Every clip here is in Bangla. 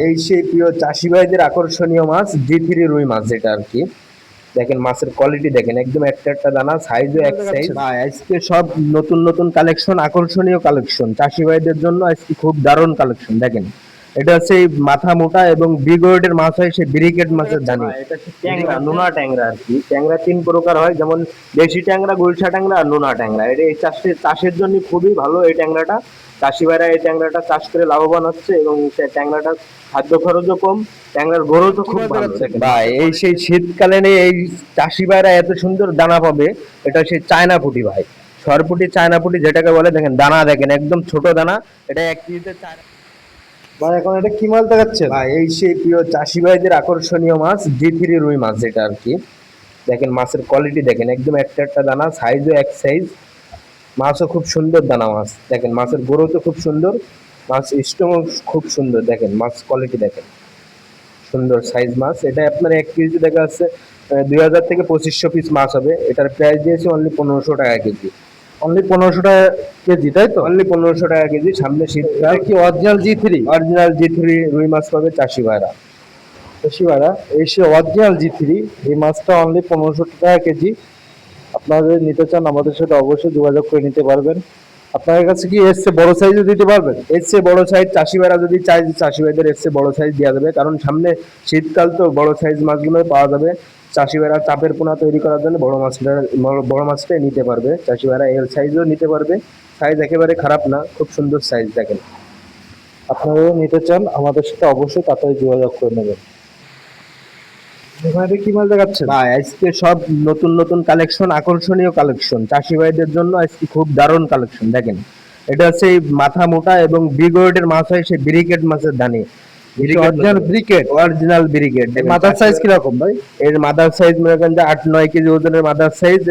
এই সেই প্রিয় চাষি ভাইদের আকর্ষণীয় মাছ জি3 রুই মাছ, যেটা আর কি। দেখেন মাছের কোয়ালিটি দেখেন, একদম একটা একটা দানা, সাইজও এক সাইজ। ভাই আজকে সব নতুন নতুন কালেকশন, আকর্ষণীয় কালেকশন চাষি ভাইদের জন্য আজকে খুব দারুণ কালেকশন। দেখেন এটা হচ্ছে এই মাথা মোটা এবং বিগ ওয়েটের মাছ হয়, সেই ব্রিকেট মাছের দানি। এটা হচ্ছে ট্যাংরা, নোনা ট্যাংরা আর কি। ট্যাংরা তিন প্রকার হয়, যেমন দেশি ট্যাংরা, গুলশা ট্যাংরা আর নোনা ট্যাংরা। এটা এই চাষের জন্য খুবই ভালো এই ট্যাংরাটা। চাষি ভাইরা এই ট্যাংরাটা চাষ করে লাভবান হচ্ছে এবং সেই ট্যাংরাটা খাদ্য খরচও কম, ট্যাংরার গ্রোথও খুব ভালো। ভাই এই সেই শীতকালে এই চাষি ভাইরা এত সুন্দর দানা পাবে, এটা সেই চায়না পুঁটি ভাই, সরপুটি চায়না পুঁটি যেটাকে বলে। দেখেন দানা দেখেন, একদম ছোট দানা। এটা 1 কেজিতে 4। ভাই এখন এটা কি মাছ দেখাচ্ছে? ভাই এই সেই প্রিয় চাষি ভাইদের আকর্ষণীয় মাছ জি3 রুই মাছ, যেটা আর কি। দেখেন মাছের কোয়ালিটি দেখেন, একদম একটা একটা দানা, সাইজও এক সাইজ। মাছও খুব সুন্দর দানা মাছ। দেখেন মাছের গ্রোথও খুব সুন্দর, মাছ স্টকও খুব সুন্দর। দেখেন মাছ কোয়ালিটি দেখেন, সুন্দর সাইজ মাছ। এটা আপনার 1 কেজি দেখা যাচ্ছে 2000 থেকে 2500 পিস মাছ হবে। এটার প্রাইস দিয়েছি অনলি 1500 টাকা কেজি। অনলি 1500 টাকা কেজি, তাই তো? অনলি 1500 টাকা কেজি। সামনে শীতকাল। কি অরিজিনাল জি3? অরিজিনাল জি3 রুই মাছ পাবে চাষি ভাইরা। চাষি ভাইরা, এই সে অরিজিনাল জি3, এই মাছটা অনলি 1500 টাকা কেজি। আপনারা যদি নিতে চান আমাদের সাথে অবশ্যই যোগাযোগ করে নিতে পারবেন। আপনাদের কাছে কি এর চেয়ে বড় সাইজও দিতে পারবেন? এর চেয়ে বড় সাইজ চাষি ভাইরা যদি চাই, চাষি ভাইদের এর চেয়ে বড় সাইজ দেওয়া যাবে, কারণ সামনে শীতকাল তো বড় সাইজ মাছগুলো পাওয়া যাবে। চাষি ভাইরা চাপের পোনা তৈরি করার জন্য বড় মাছটাই নিতে পারবে। চাষি ভাইরা এল সাইজও নিতে পারবে, সাইজ একেবারে খারাপ না, খুব সুন্দর সাইজ। দেখেন আপনারা যদি নিতে চান আমাদের সাথে অবশ্যই তাড়াতাড়ি যোগাযোগ করে নেবেন। এখানে কি মাছ দেখাচ্ছেন? ভাই আজকে সব নতুন নতুন কালেকশন, আকর্ষণীয় কালেকশন চাষি ভাইদের জন্য আজকে খুব দারুণ কালেকশন। দেখেন এটা হচ্ছে এই মাথা মোটা এবং বিগ ওয়েটের মাছ হয়, সেই ব্রিকেট মাছের দানি। অরিজিনাল ব্রিকেট? অরিজিনাল ব্রিকেট। মাথার সাইজ কিরকম ভাই? এর মাদার সাইজ মনে করেন যে 8-9 কেজি ওজনের মাদার সাইজ।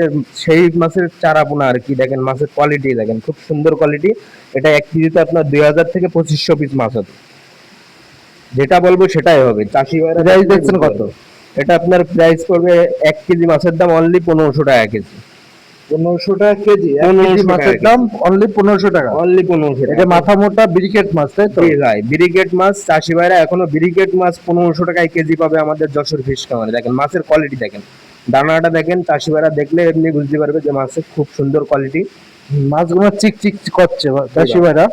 সেই মাছের চারা পোনা আর কি। দেখেন মাছের কোয়ালিটি দেখেন, খুব সুন্দর কোয়ালিটি। এটা 1 কেজিতে আপনার 2000 থেকে 2500 পিস মাছ হবে। যেটা বলবো সেটাই হবে। চাষি ভাইরা প্রাইস দেখছেন কত? এটা আপনার প্রাইস পড়বে 1 কেজি মাছের দাম অনলি 1500 টাকা কেজি। 1500 টাকা কেজি? 1500 মাছের দাম অনলি 1500 টাকা? অনলি 1500 এটা টাকা। মাথা মোটা ব্রিকেট মাছ, তাই তো? জি ভাই, ব্রিকেট মাছ। চাষি ভাইরা এখনো ব্রিকেট মাছ 1500 টাকায় কেজি পাবে আমাদের যশোর ফিশ খামারে। দেখেন মাছের কোয়ালিটি দেখেন, দানাটা দেখেন। চাষি ভাইরা দেখলে এমনি বুঝতে পারবে যে মাছের খুব সুন্দর কোয়ালিটি। মাছগুলো চিকচিক করছে চাষি ভাইরা।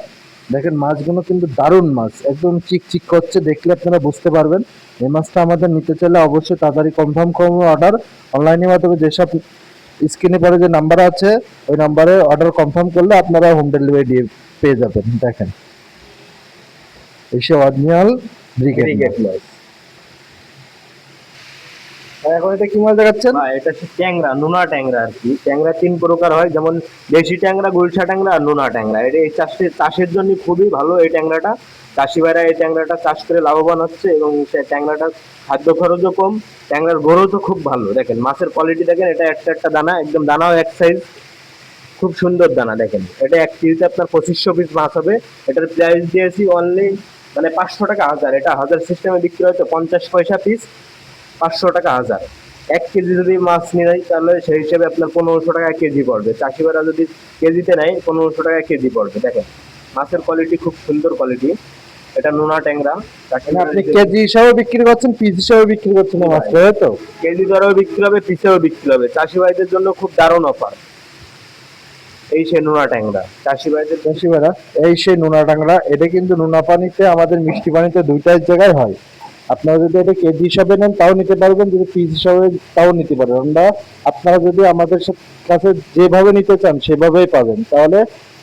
দেখেন মাছগুলো কিন্তু দারুণ মাছ, একদম চিকচিক করছে, দেখলে আপনারা বুঝতে পারবেন। এই মাছটা আমাদের নিতে চাইলে অবশ্যই তাড়াতাড়ি কনফার্ম করুন অর্ডার। অনলাইনের মাধ্যমে যেসব স্ক্রিনে পরে যে নাম্বার আছে ওই নাম্বারে অর্ডার কনফার্ম করলে আপনারা হোম ডেলিভারি দিয়ে পেয়ে যাবেন। দেখেন এসে অরিজিনাল ব্রিকেট মাছ। এখন এটা কি মাছ দেখাচ্ছেন? এটা হচ্ছে ট্যাংরা, নোনা ট্যাংরা আর কি। ট্যাংরা তিন প্রকার হয়, যেমন দেশি ট্যাংরা, গুলশা ট্যাংরা আর নোনা ট্যাংরা। এটা এই চাষের জন্য খুবই ভালো এই ট্যাংরাটা। চাষি ভাইরা এই ট্যাংরাটা চাষ করে লাভবান হচ্ছে এবং সেই ট্যাংরাটা খাদ্য খরচও কম, ট্যাংরার গ্রোথও খুব ভালো। দেখেন মাছের কোয়ালিটি দেখেন, এটা একটা একটা দানা, একদম দানাও এক সাইজ, খুব সুন্দর দানা। দেখেন এটা 1 কেজিতে আপনার 2500 পিস মাছ হবে। এটার প্রাইস দিয়েছি অনলি মানে 500 টাকা হাজার। এটা হাজার সিস্টেমে বিক্রি হয় তো 50 পয়সা পিস, 500 টাকা হাজার। 1 কেজি যদি মাছ নিয়ে তাহলে সেই হিসেবে আপনার 1500 টাকা কেজি পড়বে। চাষি ভাইরা যদি কেজিতে নেয় 1500 টাকা কেজি পড়বে। দেখেন মাছের কোয়ালিটি খুব সুন্দর কোয়ালিটি। এটা নোনা ট্যাংরা। আপনি কেজি হিসাবে বিক্রি করছেন, পিস হিসাবে বিক্রি করছেন মাছ, তাই তো? কেজি দরেও বিক্রি হবে, পিসেও বিক্রি হবে। চাষি ভাইদের জন্য খুব দারুণ অফার। এই সে নোনা ট্যাংরা চাষি ভাইরা, এই সেই নোনা ট্যাংরা। এটা কিন্তু নোনা পানিতে, আমাদের মিষ্টি পানিতে দুইটাই জায়গায় হয়। আপনারা যদি এটা কেজি হিসাবে নেন তাও নিতে পারবেন, যদি পিস হিসাবে তাও নিতে পারবেন। আমরা আপনারা যদি আমাদের কাছে যেভাবে নিতে চান সেভাবেই পাবেন। তাহলে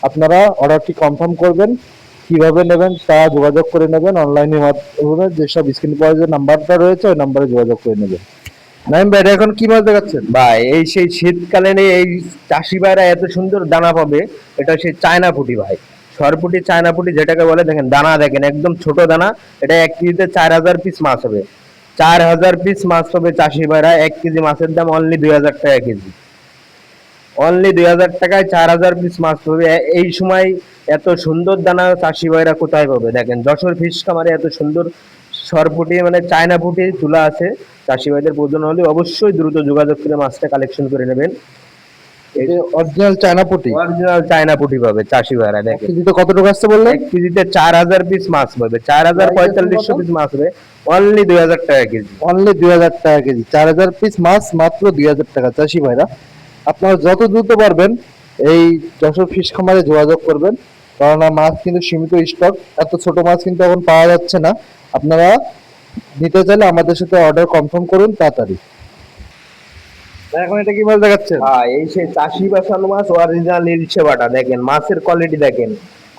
আপনারা অর্ডারটি কনফার্ম করবেন, কিভাবে নেবেন তা যোগাযোগ করে নেবেন অনলাইনের মাধ্যমে। যেসব স্ক্রিন পরে যে নাম্বারটা রয়েছে ওই নাম্বারে যোগাযোগ করে নেবেন। নাইম ভাই এখন কি মাছ দেখাচ্ছেন? ভাই এই সেই শীতকালে এই চাষি ভাইরা এত সুন্দর দানা পাবে, এটা সেই চায়না পুঁটি ভাই, সরপুটি চায়না পুঁটি যেটাকে বলে। দেখেন দানা দেখেন, একদম ছোট দানা। এটা 1 কেজিতে 4000 পিস মাছ হবে। 4000 পিস মাছ হবে চাষি ভাইরা। 1 কেজি মাছের দাম অনলি 2000 টাকা কেজি। অনলি 2000 টাকায় 4000 পিস মাছ পাবে। এই সময় এত সুন্দর দানা চাষি ভাইরা কোথায় পাবে? দেখেন যশোর ফিশ খামারে এত সুন্দর সরপুটি মানে চায়না পুঁটি তুলা আছে। চাষি ভাইদের প্রয়োজন হলে অবশ্যই দ্রুত যোগাযোগ করে মাছটা কালেকশন করে নেবেন। অরিজিনাল চায়না পুটি অরিজিনাল চায়না পুঁটি পাবে চাষি ভাইরা দেখেন। কেজিতে কত টাকা আসছে বললেন? 1 কেজিতে 4000 পিস মাছ পাবে, 4000-4500 পিস মাছ হবে, অনলি 2000 টাকা কেজি। অনলি 2000 টাকা কেজি, 4000 পিস মাছ মাত্র 2000 টাকা। চাষি ভাইরা আপনারা যত দ্রুত পারবেন এই যশোর ফিশ খামারে যোগাযোগ করবেন, কারণ মাছ কিন্তু সীমিত স্টক, এত ছোট মাছ কিন্তু এখন পাওয়া যাচ্ছে না। আপনারা নিতে চাইলে আমাদের সাথে অর্ডার কনফার্ম করুন তাড়াতাড়ি। এখন এটা কি মাছ দেখাচ্ছেন? হ্যাঁ, এই সেই চাষি বাসানো মাছ, অরিজিনাল ইলশে বাটা দেখেন, মাছের কোয়ালিটি দেখেন,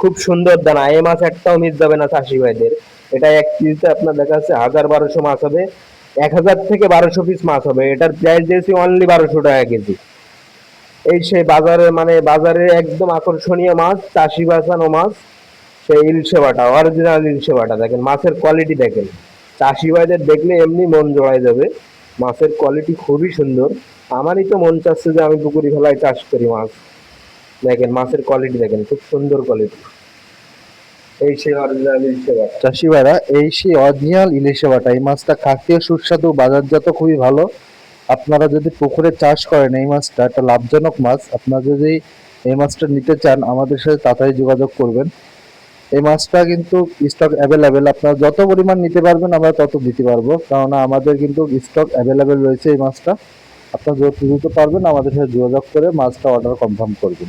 খুব সুন্দর দানা। এই মাছ একটাও মিস যাবে না চাষি ভাইদের। এটা 1 কেজিতে আপনার দেখা যাচ্ছে 1000-1200 মাছ হবে, 1000 থেকে 1200 পিস মাছ হবে। এটার প্রাইস দিয়েছি অনলি 1200 টাকা কেজি। এই সেই বাজারে মানে বাজারে একদম আকর্ষণীয় মাছ, চাষি বাসানো মাছ, সেই ইলশে বাটা, অরিজিনাল ইলশে বাটা দেখেন, মাছের কোয়ালিটি দেখেন। চাষি ভাইদের দেখলে এমনি মন জড়ায় যাবে, মাছের কোয়ালিটি খুবই সুন্দর। আমারই তো মন চাচ্ছে যে আমি পুকুরি ফেলায় চাষ করি মাছ। দেখেন মাছের কোয়ালিটি দেখেন, খুব সুন্দর কোয়ালিটি। এই সেই অরিজিনাল ইলশে বাটা। চাষি ভাইরা এই সেই অরিজিনাল ইলিশে বাটা, এই মাছটা খাকীয় সুস্বাদু, বাজারজাত খুবই ভালো। আপনারা যদি পুকুরে চাষ করেন এই মাছটা একটা লাভজনক মাছ, আপনারা যদি এই মাছটা নিতে চান আমাদের সাথে তাড়াতাড়ি যোগাযোগ করবেন। এই মাছটা কিন্তু স্টক অ্যাভেলেবেল, আপনারা যত পরিমাণ নিতে পারবেন আমরা তত দিতে পারবো, কারণ আমাদের কিন্তু স্টক অ্যাভেলেবেল রয়েছে এই মাছটা। আপনারা যত দ্রুত পারবেন আমাদের সাথে যোগাযোগ করে মাছটা অর্ডার কনফার্ম করবেন।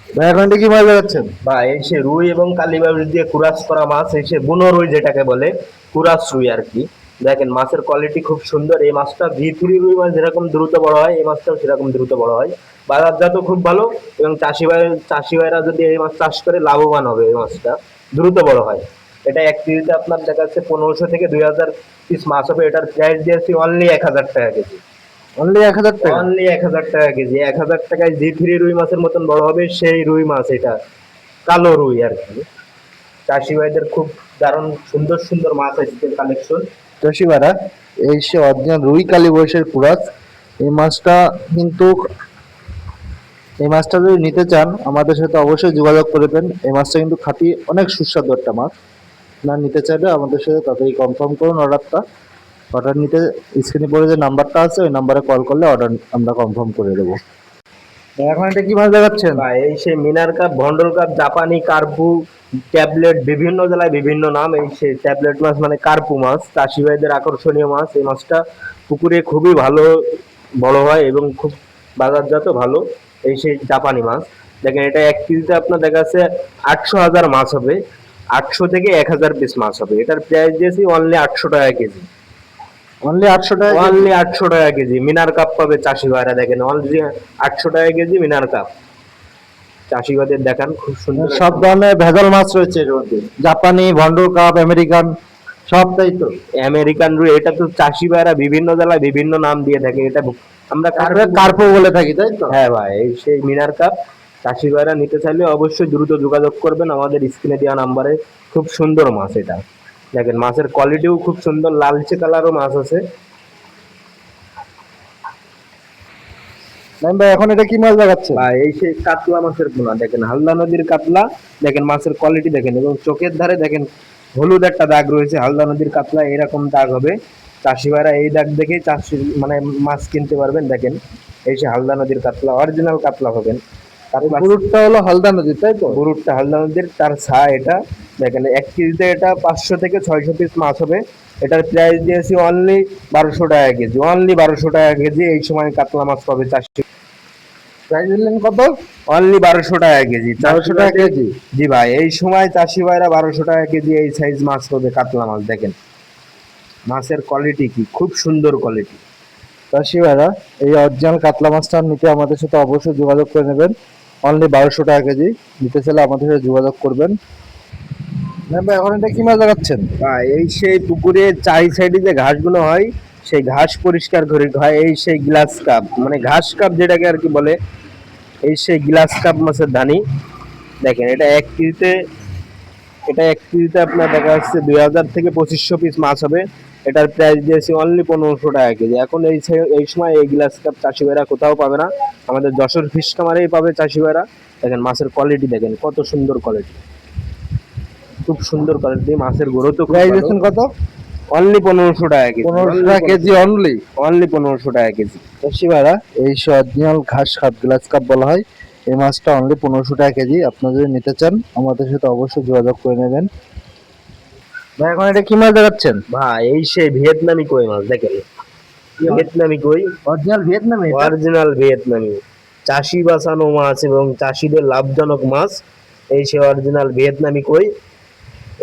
ভাই এখন এটা কি মাছ দেখাচ্ছেন? বা এই সে রুই এবং কালীবাউস দিয়ে কুরাস করা মাছ, এই সে বুনো রুই যেটাকে বলে, কুরাস রুই আর কি। দেখেন মাছের কোয়ালিটি খুব সুন্দর। এই মাছটা V3 রুই মাছ যেরকম দ্রুত বড় হয়, এই মাছটাও সেরকম দ্রুত বড় হয়। বাজারজাত খুব ভালো, এবং চাষি ভাইরা যদি এই মাছ চাষ করে লাভবান হবে। এই মাছটা দ্রুত বড় হয়। এটা 1 কেজিতে আপনার দেখা যাচ্ছে 1500 থেকে 2000 পিস মাছ হবে। এটার প্রাইস দিয়েছি অনলি 1000 টাকা কেজি। অনলি 1000 টাকা? অনলি 1000 টাকা কেজি। 1000 টাকায় V3 রুই মাছের মতন বড় হবে সেই রুই মাছ, এটা কালো রুই আর কি। চাষি ভাইদের খুব দারুণ সুন্দর সুন্দর মাছ আসছে কালেকশন। চাষি ভাইরা এই সে অরিজিনাল রুই কালীবাউসের কুরাস, এই মাছটা কিন্তু, এই মাছটা যদি নিতে চান আমাদের সাথে অবশ্যই যোগাযোগ করবেন। এই মাছটা কিন্তু খাঁটি অনেক সুস্বাদু একটা মাছ। না নিতে চাইলে আমাদের সাথে তাড়াতাড়ি কনফার্ম করুন অর্ডারটা। অর্ডার নিতে স্ক্রিনে পড়ে যে নাম্বারটা আছে ওই নাম্বারে কল করলে অর্ডার আমরা কনফার্ম করে দেবো। এখন এটা কি মাছ দেখাচ্ছেন? বা এই সে মিনার কাপ, ভন্ডল কাপ, জাপানি কার্পু, ট্যাবলেট, বিভিন্ন জেলায় বিভিন্ন নাম। এই সে ট্যাবলেট মাছ মানে কার্পু মাছ, চাষি ভাইদের আকর্ষণীয় মাছ। এই মাছটা পুকুরে খুবই ভালো বড় হয় এবং খুব বাজারজাত ভালো। এই সেই জাপানি মাছ দেখেন, এটা 1 কেজিতে আপনার দেখা যাচ্ছে 800,000 মাছ হবে, 800 থেকে 1000 পিস মাছ হবে। এটার প্রাইস দিয়েছি অনলি 800 টাকা কেজি। অনলি 800 টাকা? অনলি 800 টাকা কেজি মিনার কাপ পাবে চাষি ভাইরা। দেখেন অনলি 800 টাকা কেজি মিনার কাপ। চাষি ভাইদের দেখান, খুব সুন্দর সব ধরনের ভেজাল মাছ রয়েছে এর মধ্যে, জাপানি, ভন্ডর কাপ, আমেরিকান, সব তাই তো? আমেরিকান রুই। এটা তো চাষি ভাইরা বিভিন্ন জেলায় বিভিন্ন নাম দিয়ে থাকে। এটা আমরা কার্পো বলে থাকি তাই তো? হ্যাঁ ভাই, এই সেই মিনার কাপ। চাষি ভাইরা নিতে চাইলে অবশ্যই দ্রুত যোগাযোগ করবেন আমাদের স্ক্রিনে দেওয়া নাম্বারে। খুব সুন্দর মাছ এটা। দেখেন মাছের কোয়ালিটিও খুব সুন্দর, লালচে কালারও মাছ আছে। নাইম ভাই এখন এটা কি মাছ দেখাচ্ছে? বা এই সেই কাতলা মাছের পোনা দেখেন, হালদা নদীর কাতলা। দেখেন মাছের কোয়ালিটি দেখেন, এবং চোখের ধারে দেখেন হলুদ একটা দাগ রয়েছে। হালদা নদীর কাতলা এরকম দাগ হবে। চাষি ভাইরা এই দাগ দেখেই চাষি মানে মাছ কিনতে পারবেন। দেখেন এই সে হালদা নদীর কাতলা, অরিজিনাল কাতলা হবেন। পুরুটটা হলো হালদা নদী তাই তো? গরুরটা হালদা নদীর, তার ছা এটা। দেখেন 1 কেজিতে এটা 500 থেকে 600 পিস মাছ হবে। এটার প্রাইস দিয়েছি অনলি 1200 টাকা কেজি। অনলি 1200 টাকা কেজি এই সময় কাতলা মাছ পাবে চাষি। প্রাইস দিলেন কত? অনলি 1200 টাকা কেজি। 1200 টাকা কেজি? জি ভাই, এই সময় চাষি ভাইরা 1200 টাকা কেজি এই সাইজ মাছ পাবে কাতলা মাছ। দেখেন মাছের কোয়ালিটি কি, খুব সুন্দর কোয়ালিটি। চাষি ভাইরা এই অরিজিনাল কাতলা মাছটা নিতে আমাদের সাথে অবশ্যই যোগাযোগ করে নেবেন। অনলি 1200 টাকা কেজি। নিতে চাইলে আমাদের সাথে যোগাযোগ করবেন। নাইম ভাই এখন এটা কি মাছ দেখাচ্ছেন? ভাই এই সেই পুকুরে চারি সাইডে যে ঘাসগুলো হয়, সেই ঘাস পরিষ্কার করে হয় এই সেই গ্লাস কাপ, মানে ঘাস কাপ যেটাকে আর কি বলে, এই সেই গ্লাস কাপ মাছের ধানি। দেখেন এটা 1 কেজিতে, এটা 1 কেজিতে আপনার দেখা যাচ্ছে 2000 থেকে 2500 পিস মাছ হবে। এটার প্রাইস দিয়েছি অনলি 1500 টাকা কেজি। এখন এই সময় এই গ্লাস কাপ চাষি ভাইরা কোথাও পাবে না, আমাদের যশোর ফিশ কামারেই পাবে চাষি ভাইরা। দেখেন মাছের কোয়ালিটি দেখেন, কত সুন্দর কোয়ালিটি, খুব সুন্দর কোয়ালিটি। মাছের গ্রোথও খুব প্রাইস ভালো। দিচ্ছেন কত? অনলি 1500 টাকা কেজি, 1500 টাকা কেজি অনলি। অনলি 1500 টাকা কেজি। চাষি ভাইরা, এই সে অরিজিনাল ঘাস কাপ, গ্লাস কাপ বলা হয়, এই মাছটা অনলি 1500 টাকা কেজি। আপনারা যদি নিতে চান আমাদের সাথে অবশ্যই যোগাযোগ করে নেবেন। ভাই এখন এটা কি মাছ দেখাচ্ছেন? ভাই এই সেই ভিয়েতনামি কই মাছ দেখেন, ভিয়েতনামি কই, অরিজিনাল ভিয়েতনামি এটা? অরিজিনাল ভিয়েতনামি, চাষি বাঁচানো মাছ এবং চাষিদের লাভজনক মাছ। এই সে অরিজিনাল ভিয়েতনামি কই।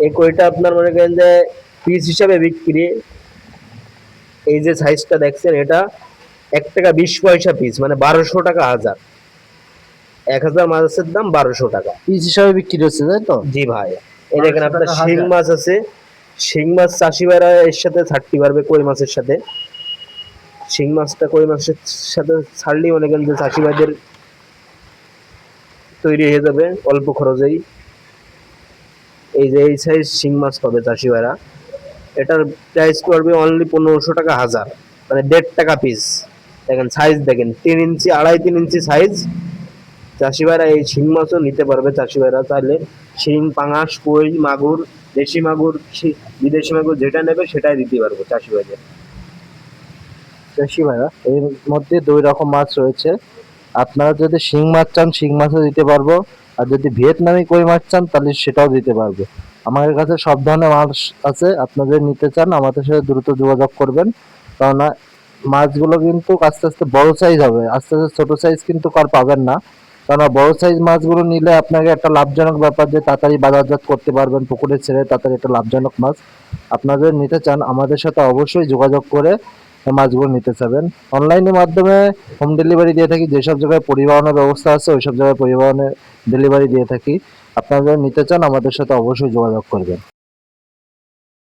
এই কইটা আপনার মনে করেন যে পিস হিসাবে বিক্রি, এই যে সাইজটা দেখছেন এটা 1 টাকা 20 পয়সা পিস, মানে 1200 টাকা হাজার। 1000 মাছের দাম 1200 টাকা। পিস হিসাবে বিক্রি হচ্ছে, তাই তো? জি ভাই। এই দেখেন 1200 আপনার টাকা শিং হাজার। মাছ আছে, শিং মাছ চাষি ভাইরা এর সাথে ছাড়তে পারবে কই মাছের সাথে। শিং মাছটা কই মাছের সাথে ছাড়লেই মনে করেন যে চাষি ভাইদের তৈরি হয়ে যাবে অল্প খরচেই। এই যে এই সাইজ শিং মাছ পাবে চাষি ভাইরা, এটার প্রাইস পড়বে অনলি 1500 টাকা হাজার, মানে 1.5 টাকা পিস। দেখেন সাইজ দেখেন, 3 ইঞ্চি 2.5-3 ইঞ্চি সাইজ। চাষি ভাইরা এই শিং মাছও নিতে পারবে, চাষি ভাইরা চাইলে শিং, পাঙাশ, কই, মাগুর, দেশি মাগুর, বিদেশি মাগুর যেটা নেবে সেটাই দিতে পারবো চাষি ভাইদের। চাষি ভাইরা, এর মধ্যে 2 রকম মাছ রয়েছে। আপনারা যদি শিং মাছ চান শিং মাছও দিতে পারবো, আর যদি ভিয়েতনামি কই মাছ চান তাহলে সেটাও দিতে পারবো। আমাদের কাছে সব ধরনের মাছ আছে। আপনাদের নিতে চান আমাদের সাথে দ্রুত যোগাযোগ করবেন, কেননা মাছগুলো কিন্তু আস্তে আস্তে বড় সাইজ হবে, আস্তে আস্তে ছোট সাইজ কিন্তু আর পাবেন না। কেননা বড় সাইজ মাছগুলো নিলে আপনাকে একটা লাভজনক ব্যাপার, যে তাড়াতাড়ি বাজারজাত করতে পারবেন, পুকুরে ছেড়ে তাড়াতাড়ি একটা লাভজনক মাছ। আপনাদের নিতে চান আমাদের সাথে অবশ্যই যোগাযোগ করে এই মাছগুলো নিতে চাবেন। অনলাইনের মাধ্যমে হোম ডেলিভারি দিয়ে থাকি, যেসব জায়গায় পরিবহনের ব্যবস্থা আছে ওইসব জায়গায় পরিবহনের ডেলিভারি দিয়ে থাকি। আপনারা যদি নিতে চান আমাদের সাথে অবশ্যই যোগাযোগ করবেন।